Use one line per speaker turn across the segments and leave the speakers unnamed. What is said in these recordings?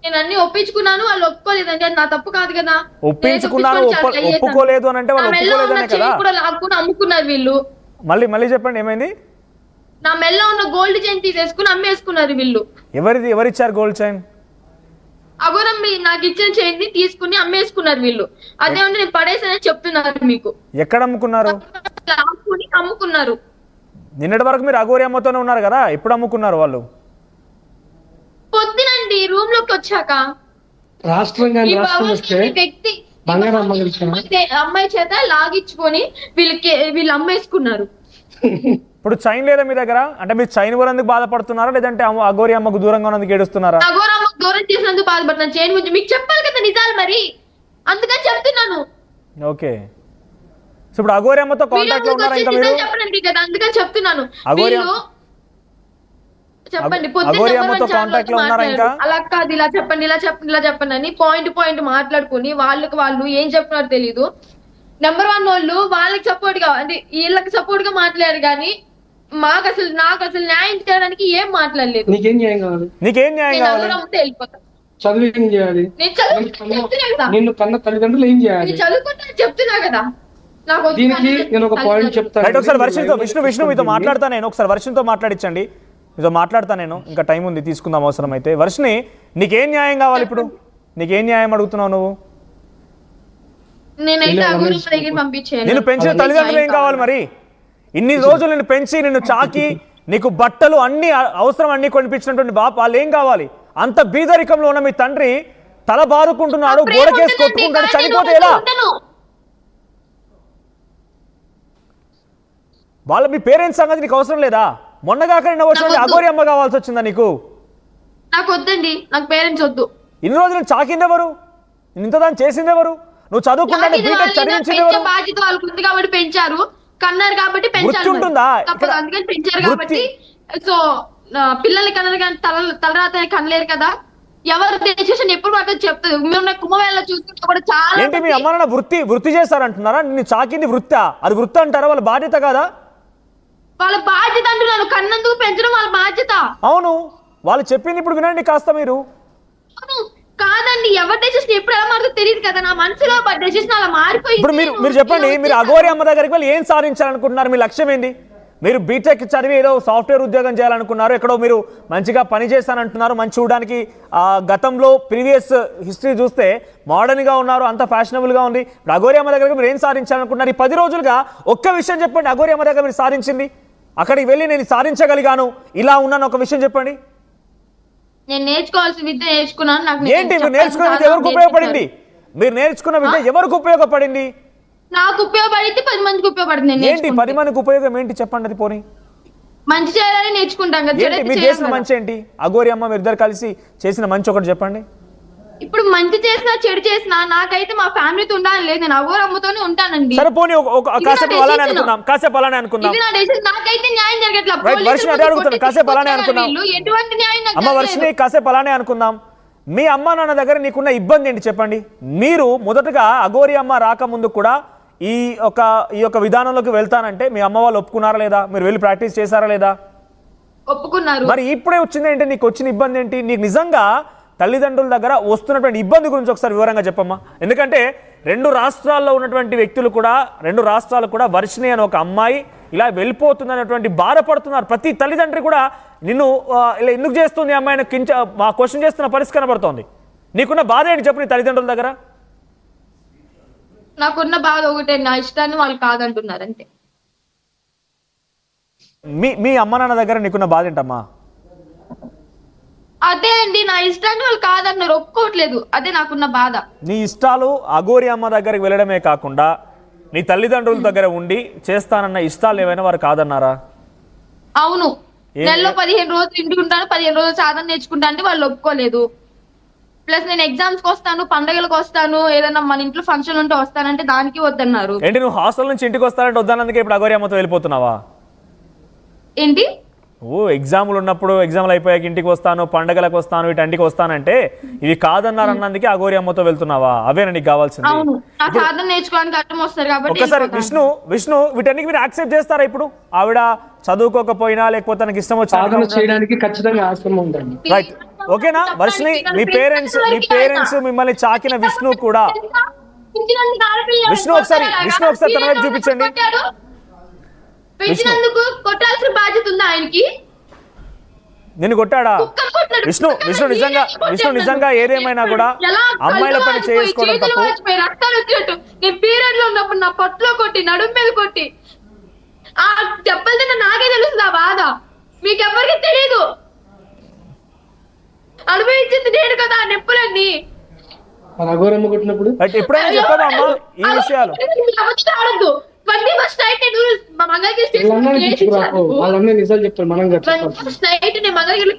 నేను అన్ని ఒప్పించుకున్నాను, వాళ్ళు ఒప్పుకోలేదండి. అది నా తప్పు కాదు కదా.
ఒప్పించుకున్నాను ఒప్పుకోలేదు అని అంటే వాళ్ళు ఒప్పుకోలేదనే కదా.
కూడా లాక్కుని అమ్ముకున్నారు వీళ్ళు.
మళ్ళీ చెప్పండి ఏమైంది?
నా మెల్ల ఉన్న గోల్డ్ చైన్ తీసేసుకుని అమ్మేసుకున్నారు వీళ్ళు.
ఎవరిచ్చారు గోల్డ్ చైన్?
అఘోరం నాకు ఇచ్చిన చైన్ ని తీసుకుని అమ్మేసుకున్నారు వీళ్ళు. అదేమంటే నేను పడేసానని చెప్తున్నారు మీకు.
ఎక్కడ అమ్ముకున్నారు?
అమ్ముకున్నారు.
నిన్నటి వరకు మీరు అఘోరి అమ్మతోనే ఉన్నారు కదా, ఎప్పుడు అమ్ముకున్నారు వాళ్ళు?
పొద్దునండి రూమ్ లోకి వచ్చాక. వ్యక్తి అమ్మాయి చేత లాగించుకొని వీళ్ళు అమ్మేసుకున్నారు.
ఇప్పుడు చైన్ లేదా మీ దగ్గర? అంటే మీరు చైన్ కొనందుకు బాధపడుతున్నారా, లేదంటే అఘోరి అమ్మకు దూరంగా ఉన్నందుకు ఏడుస్తున్నారా?
అఘోరి అమ్మకు దూరం చేసినందుకు బాధపడుతున్నాను. చైన్ గురించి మీకు చెప్పాలి కదా నిజాలు, మరి అందుకని చెప్తున్నాను.
ఓకే, సో ఇప్పుడు అఘోరి అమ్మతో కాంటాక్ట్ లో ఉన్నారా ఇంకా మీరు?
చెప్పడానికి కదా, అందుకని చెప్తున్నాను. చెప్పండి,
అఘోరి అమ్మతో కాంటాక్ట్ లో ఉన్నారా ఇంకా?
అలా కాదు, ఇలా చెప్పండి ఇలా చెప్పండి అని పాయింట్ మాట్లాడుకుని వాళ్ళు ఏం చెప్తున్నారో తెలీదు. నెంబర్ 1 వాళ్ళు వాళ్ళకి సపోర్ట్ గా అంటే వీళ్ళకి సపోర్ట్ గా మాట్లాడారు కానీ నాకు అసలు న్యాయం చేయడానికి ఏం మాట్లాడలేదు.
నీకేం న్యాయం కావాలి?
వెళ్ళిపోతా. చదువుకుంటా చెప్తున్నా కదా.
ఒకసారి విష్ణు మీతో మాట్లాడతా నేను. ఒకసారి వర్షంతో మాట్లాడించండి, మీతో మాట్లాడతా నేను. ఇంకా టైం ఉంది, తీసుకుందాం అవసరం అయితే. వర్షిని, నీకేం న్యాయం కావాలి ఇప్పుడు? నీకేం న్యాయం అడుగుతున్నావు నువ్వు? నేను పెంచిన తల్లిదండ్రులు ఏం కావాలి మరి? ఇన్ని రోజులు నిన్ను పెంచి నిన్ను చాకి నీకు బట్టలు అన్ని అవసరం అన్ని కొనిపించినటువంటి బాప్ వాళ్ళు ఏం కావాలి? అంత బీదరికంలో ఉన్న మీ తండ్రి తల బారుకుంటున్నాడు, గోడకేసి కొట్టుకుంటాడు, చనిపోతే ఎలా? మీ పేరెంట్స్ సంగతి నీకు అవసరం లేదా? మొన్నగాక నిన్న వచ్చిన అఘోరి అమ్మ కావాల్సి వచ్చిందా నీకు?
నాకు వద్దండి, నాకు పేరెంట్స్ వద్దు.
ఇన్ని రోజులు చాకింది ఎవరు? ఇంత దాన్ని చేసింది ఎవరు? నువ్వు చదువుకుంటే బీటెక్ చదివించింది ఎవరు?
బాధ్యత వాళ్ళకు ఉంది కాబట్టి పెంచారు, కన్నారు కాబట్టి పెంచారు, అందుకని పెంచారు కాబట్టి. సో పిల్లల్ని కన్నారు కానీ తలరాత కనలేరు కదా. ఎవరు డెసిషన్ ఎప్పుడు పడుతుంది చెప్తుంది. మీరు కుంభమేళ చూసుకుంటే కూడా చాలా.
ఏంటి మీ అమ్మ నాన్న వృత్తి చేస్తారంటున్నారా? నిన్ను చాకింది వృత్తా? అది వృత్తి అంటారా? వాళ్ళ బాధ్యత కాదా?
వాళ్ళ బాధ్యత అంటున్నాను, కన్నందుకు పెంచడం వాళ్ళ బాధ్యత.
అవును, వాళ్ళు చెప్పింది ఇప్పుడు వినండి కాస్త మీరు.
కాదండి, ఎవరి డెసిషన్ ఎప్పుడు ఎలా మారుతుందో తెలియదు కదా. నా మనసులో డెసిషన్ అలా మారిపోయింది.
ఇప్పుడు మీరు చెప్పండి, మీరు అఘోరి అమ్మ దగ్గరికి వెళ్ళి ఏం సాధించాలనుకుంటున్నారు? మీ లక్ష్యం ఏంది? మీరు బీటెక్ చదివి ఏదో సాఫ్ట్వేర్ ఉద్యోగం చేయాలనుకున్నారు, ఎక్కడో మీరు మంచిగా పని చేస్తానంటున్నారు, మంచి చూడడానికి గతంలో ప్రీవియస్ హిస్టరీ చూస్తే మోడర్న్గా ఉన్నారు, అంత ఫ్యాషనబుల్గా ఉంది. ఇప్పుడు అఘోరి అమ్మ దగ్గర మీరు ఏం సాధించాలనుకుంటున్నారు? ఈ 10 రోజులుగా ఒక్క విషయం చెప్పండి, అఘోరి అమ్మ దగ్గర మీరు సాధించింది. అక్కడికి వెళ్ళి నేను సాధించగలిగాను, ఇలా ఉన్నాను, ఒక విషయం చెప్పండి.
నేను నేర్చుకోవాల్సిన విద్య నేర్చుకున్నాను.
ఏంటి మీరు నేర్చుకున్న విద్య ఎవరికి ఉపయోగపడింది? మీరు నేర్చుకున్న విద్య ఎవరికి ఉపయోగపడింది?
నాకు ఉపయోగపడితే 10 మందికి ఉపయోగపడుతుంది.
ఏంటి 10 మందికి ఉపయోగం ఏంటి చెప్పండి? అది పోనీ
మంచి చేయాలని నేర్చుకుంటాం కదా.
మీరు చేసిన మంచి ఏంటి? అఘోరి అమ్మ మీరు ఇద్దరు కలిసి చేసిన మంచి ఒకటి చెప్పండి.
ఇప్పుడు మంచి చేసినా చెడు చేసినా నాకైతే మా ఫ్యామిలీతో ఉండాలని లేదు. నేను అఘోరి అమ్మతోనే ఉంటానండి.
సరే పోనీ కాసేపు అలానే అనుకుందాం.
నాకైతే న్యాయం జరగట్లేదు.
కాసేపు అలానే అనుకుందాం.
ఎటువంటి న్యాయం
అమ్మ వర్షిని, కాసేపు అలానే అనుకుందాం. మీ అమ్మ నాన్న దగ్గర నీకున్న ఇబ్బంది ఏంటి చెప్పండి. మీరు మొదటగా అఘోరి అమ్మ రాకముందు కూడా ఈ యొక్క విధానంలోకి వెళ్తానంటే మీ అమ్మ వాళ్ళు ఒప్పుకున్నారా లేదా? మీరు వెళ్ళి ప్రాక్టీస్ చేశారా లేదా?
ఒప్పుకున్నారు.
మరి ఇప్పుడే వచ్చింది ఏంటి? నీకు వచ్చిన ఇబ్బంది ఏంటి? నీకు నిజంగా తల్లిదండ్రుల దగ్గర వస్తున్నటువంటి ఇబ్బంది గురించి ఒకసారి వివరంగా చెప్పమ్మా. ఎందుకంటే 2 రాష్ట్రాల్లో ఉన్నటువంటి వ్యక్తులు కూడా 2 రాష్ట్రాలు కూడా వర్షిని అని ఒక అమ్మాయి ఇలా వెళ్ళిపోతుందనేటువంటి బాధపడుతున్నారు. ప్రతి తల్లిదండ్రి కూడా నిన్ను ఇలా ఎందుకు చేస్తుంది అమ్మాయిని మా క్వశ్చన్ చేస్తున్న పరిస్థితి కనబడుతోంది. నీకున్న బాధ ఏంటి చెప్పు నీ తల్లిదండ్రుల దగ్గర?
నాకున్న బాధ ఒకటే, నా ఇష్టాన్ని వాళ్ళు కాదంటున్నారు అంతే.
మీ అమ్మ నాన్న దగ్గర నీకున్న బాధ ఏంటమ్మా?
అదే అండి, నా ఇష్టాన్ని వాళ్ళు కాదన్నారు, ఒప్పుకోవట్లేదు. అదే నాకున్న బాధ.
నీ ఇష్టాలు అఘోరి అమ్మ దగ్గరికి వెళ్ళడమే కాకుండా నీ తల్లిదండ్రుల దగ్గర ఉండి చేస్తానన్న ఇష్టాలు ఏమైనా వారు కాదన్నారా?
అవును, నెలలో 15 రోజులు ఇంటికి ఉంటాను, 15 రోజులు సాధన నేర్చుకుంటా అంటే వాళ్ళు ఒప్పుకోలేదు. ప్లస్ నేను ఎగ్జామ్స్ కి వస్తాను, పండుగలకు వస్తాను, ఏదైనా మన ఇంట్లో ఫంక్షన్ ఉంటే వస్తానంటే దానికి వద్దన్నారు.
ఏంటి నువ్వు హాస్టల్ నుంచి ఇంటికి వస్తానంటే వద్దన్నందుకే ఇప్పుడు అఘోరి అమ్మతో వెళ్ళిపోతున్నావా?
ఏంటి
ఎగ్జామ్లు ఉన్నప్పుడు ఎగ్జామ్లు అయిపోయాక ఇంటికి వస్తాను, పండగలకు వస్తాను, వీటంటికి వస్తానంటే ఇవి కాదన్నారు అన్నందుకే అఘోరి అమ్మతో వెళ్తున్నావా? అవేనా నీకు కావాల్సింది? ఒకసారి విష్ణు వీటన్నికి మీరు యాక్సెప్ట్ చేస్తారా? ఇప్పుడు ఆవిడ చదువుకోకపోయినా లేకపోతే తనకి ఇష్టం వచ్చి
చేయడానికి ఖచ్చితంగా ఆశ్రమం ఉందండి.
రైట్ ఓకేనా వర్షిని? మీ పేరెంట్స్ మిమ్మల్ని చాకిన విష్ణు కూడా. విష్ణు ఒకసారి తన వైపు చూపించండి.
పెంచినందుకు కొట్టాల్సిన బాధ్యత ఉందా ఆయనకి?
నిన్ను కొట్టాడా? విష్ణు నిజంగా ఏదేమైనా కూడా అమ్మాయిల పని చేసుకోవడం తప్పు.
రక్తాలు వచ్చినట్టు నేను పీరియడ్ లో ఉన్నప్పుడు నా పొట్టులో కొట్టి, నడుము మీద కొట్టి, ఆ దెబ్బలు తిన్న నాకే తెలుస్తుంది ఆ బాధ, మీకెవ్వరికి తెలియదు. అనుభవించింది నేను కదా ఆ నొప్పులన్నీ.
ఎప్పుడైనా చెప్పావా అమ్మా ఈ విషయాలు?
ఆడద్దు. 21st night నేను మంగళగిరి మంగళగిరిలో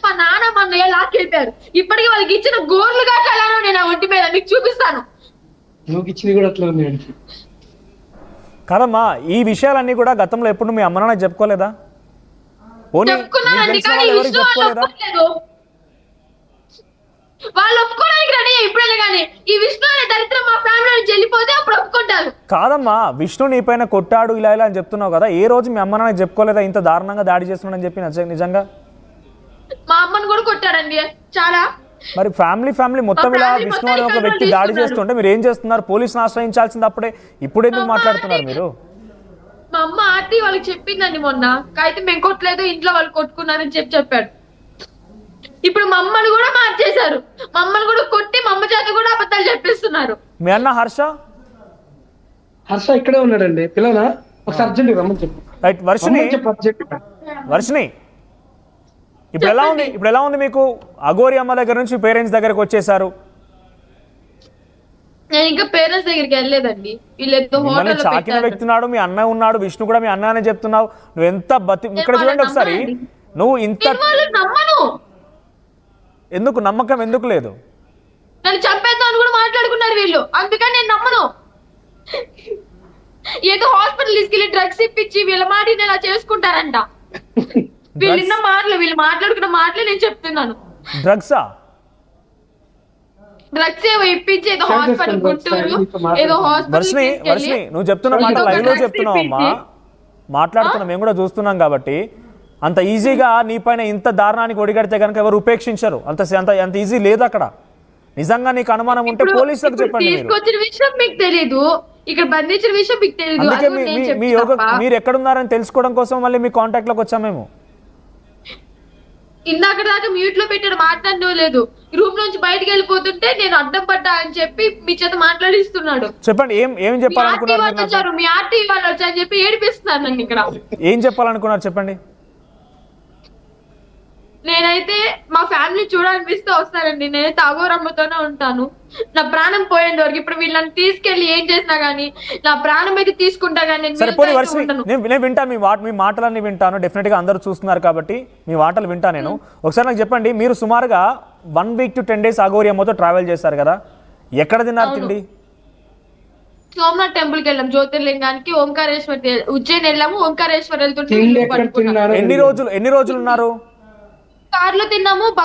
మా నాన్న మా అన్నయ్య లాక్కెళ్ళిపోయారు. ఇప్పటికీ వాళ్ళకి ఇచ్చిన గోర్లు కాటాలను నేను ఆ ఒంటి మీద మీకు చూపిస్తాను.
కాదమ్మా, ఈ విషయాలన్నీ కూడా గతంలో ఎప్పుడు మీ అమ్మ నాన్న చెప్పుకోలేదా?
చెప్పుకున్నానండి, కానీ వాళ్ళు ఒప్పుకోవడానికి రెడీ ఇప్పుడే. కానీ ఈ విష్ణు అనే దరిద్రం మా ఫ్యామిలీ నుంచి వెళ్ళిపోతే అప్పుడు ఒప్పుకుంటారు.
కాదమ్మా, విష్ణు నీ పైన కొట్టాడు ఇలా అని చెప్తున్నావు కదా, ఏ రోజు మీ అమ్మ నాన్న చెప్పుకోలేదా ఇంత దారుణంగా దాడి చేస్తున్నాడని చెప్పి? నిజంగా
మా అమ్మని కూడా కొట్టాడండి చాలా.
మరి ఫ్యామిలీ మొత్తం ఇలా విష్ణు అనే ఒక వ్యక్తి దాడి చేస్తుంటే మీరు ఏం చేస్తున్నారు? పోలీసుని ఆశ్రయించాల్సింది అప్పుడే, ఇప్పుడు ఎందుకు మాట్లాడుతున్నారు మీరు?
మా అమ్మ ఆర్టీ వాళ్ళకి చెప్పిందండి మొన్న, అయితే మేము కొట్టలేదు, ఇంట్లో వాళ్ళు కొట్టుకున్నారని చెప్పాడు. ఇప్పుడు మమ్మల్ని కూడా మార్చేశారు, మమ్మల్ని కూడా కొట్టి మా అమ్మ చేత కూడా అబద్ధాలు చెప్పిస్తున్నారు.
మీ అన్న హర్ష
ఇక్కడే ఉన్నాడండి, పిల్లనా ఒకసారి అర్జెంట్ రమ్మని చెప్పు.
రైట్ వర్షిని, ఇప్పుడు ఎలా ఉంది మీకు? అఘోరి అమ్మ దగ్గర నుంచి పేరెంట్స్ దగ్గరకు వచ్చేసారు.
నేను ఇంకా పేరెంట్స్ దగ్గరికి వెళ్ళలేదండి. వీళ్ళు
చాకిన వ్యక్తి ఉన్నాడు, మీ అన్న ఉన్నాడు, విష్ణు కూడా మీ అన్న అని చెప్తున్నావు. నువ్వు ఎంత ఇక్కడ చూడండి ఒకసారి, నువ్వు ఇంత ఎందుకు నమ్మకం ఎందుకు లేదు?
నన్ను చంపేద్దామని కూడా మాట్లాడుకున్నారు వీళ్ళు, అందుకని నేను నమ్మను. ఏదో హాస్పిటల్ తీసుకెళ్లి డ్రగ్స్ ఇప్పించి వీళ్ళ మాట ఇలా చేసుకుంటారంట. వీళ్ళు మాట్లాడుకున్న మాటలే నేను చెప్తున్నాను.
డ్రగ్స్
ఏవో ఇప్పించి ఏదో హాస్పిటల్ గుంటూరు ఏదో
వర్షిని నువ్వు చెప్తున్న మాట లైవ్ లో చెప్తున్నావు అమ్మా, మాట్లాడుతున్నా మేము కూడా చూస్తున్నాం. కాబట్టి అంత ఈజీగా నీ పైన ఇంత దారుణానికి ఒడిగడితే కనుక ఎవరు ఉపేక్షించరు. అంత ఈజీ లేదు అక్కడ. నిజంగా నీకు అనుమానం ఉంటే పోలీసులకు చెప్పండి.
తీసుకొచ్చిన విషయం మీకు తెలీదు, ఇక్కడ బంధించిన విషయం మీకు తెలీదు.
అందుకే మీరు ఎక్కడున్నారని తెలుసుకోవడం కోసం మళ్ళీ మీ కాంటాక్ట్ లోకి వచ్చాం మేము.
ఇందాక దాకా మ్యూట్ లో పెట్టాడు, మాట్లాడడం లేదు. రూమ్ నుంచి బయటకు వెళ్ళిపోతుంటే నేను అడ్డం పడ్డా అని చెప్పి మీ చేత మాట్లాడిస్తున్నాడు.
చెప్పండి, ఏం చెప్పాలనుకున్నారు?
మీ ఆర్టీ వాళ్ళు వచ్చారని చెప్పి ఏడిపిస్తున్నారు నన్ను ఇక్కడ.
ఏం చెప్పాలనుకున్నారు చెప్పండి.
నేనైతే మా ఫ్యామిలీ చూడాలనిపిస్తే వస్తానండి. నేనైతే అఘోరమ్మతోనే ఉంటాను నా ప్రాణం పోయేంత వరకు. ఇప్పుడు వీళ్ళని తీసుకెళ్లి ఏం చేసినా గానీ నా ప్రాణం అయితే తీసుకుంటా గానీ
నేను వింటాను, మీ మాటలన్నీ వింటాను. డెఫినెట్ గా అందరూ చూస్తున్నారు కాబట్టి మీ మాటలు వింటా నేను. ఒకసారి నాకు చెప్పండి, మీరు సుమారుగా 1 week to 10 days అఘోరి అమ్మతో ట్రావెల్ చేశారు కదా, ఎక్కడ తిన్నారు తిండి?
సోమనాథ్ టెంపుల్ కి వెళ్ళాం, జ్యోతిర్లింగానికి, ఓంకారేశ్వర్ ఉజ్జయిన్ వెళ్ళాము. ఓంకారేశ్వర్ వెళ్తుంటే
ఎన్ని రోజులు ఉన్నారు?
కార్లో తిన్నాము.